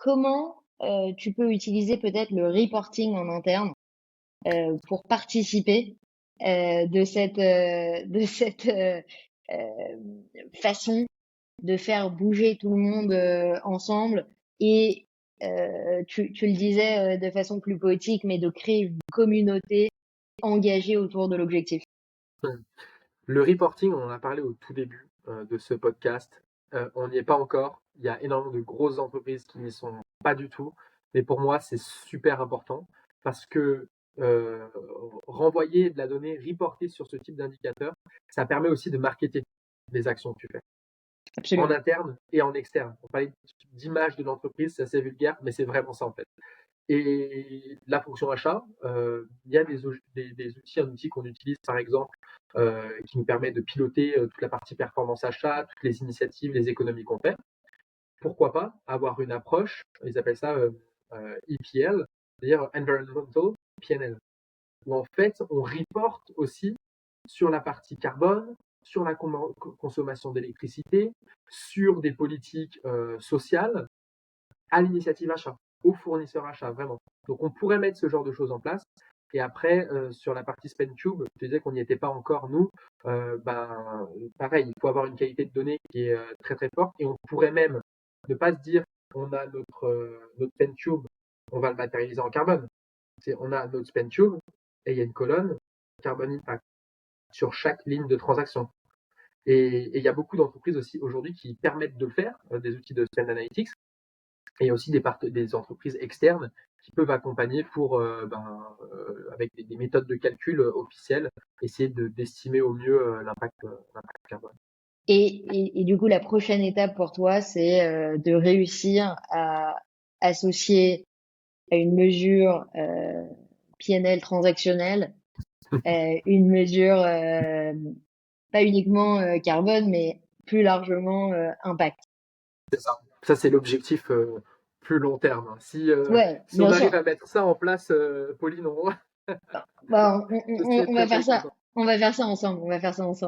comment tu peux utiliser peut-être le reporting en interne pour participer de cette façon de faire bouger tout le monde ensemble et tu le disais de façon plus poétique, mais de créer une communauté engagée autour de l'objectif. Mmh. Le reporting, on en a parlé au tout début de ce podcast. On n'y est pas encore. Il y a énormément de grosses entreprises qui n'y sont pas du tout. Mais pour moi, c'est super important parce que euh, renvoyer de la donnée, reporter sur ce type d'indicateur, ça permet aussi de marketer les actions que tu fais en Absolument. interne et en externe. On parlait d'image de l'entreprise, c'est assez vulgaire, mais c'est vraiment ça en fait. Et la fonction achat, il y a des outils, un outil qu'on utilise par exemple, qui nous permet de piloter toute la partie performance achat, toutes les initiatives, les économies qu'on fait. Pourquoi pas avoir une approche, ils appellent ça EPL, c'est-à-dire Environmental PNL, où en fait on reporte aussi sur la partie carbone, sur la consommation d'électricité, sur des politiques sociales à l'initiative achat, au fournisseur achat, vraiment. Donc on pourrait mettre ce genre de choses en place. Et après, sur la partie SpendTube, je disais qu'on n'y était pas encore, nous. Pareil, il faut avoir une qualité de données qui est très très forte. Et on pourrait même ne pas se dire on a notre SpendTube, on va le matérialiser en carbone. On a notre SpendTube et il y a une colonne Carbon Impact sur chaque ligne de transaction. Et il y a beaucoup d'entreprises aussi aujourd'hui qui permettent de le faire, des outils de Spend Analytics, et il y a aussi des entreprises externes qui peuvent accompagner pour, avec des méthodes de calcul officielles, essayer d'estimer au mieux l'impact carbone. Et du coup, la prochaine étape pour toi, c'est de réussir à associer à une mesure PNL transactionnelle, une mesure pas uniquement carbone, mais plus largement impact. C'est ça. Ça, c'est l'objectif plus long terme, hein. Ouais, Si on bien arrive sûr. à mettre ça en place, Pauline, Bah, je serais on va très faire très ça. content. On va faire ça ensemble. On va faire ça ensemble.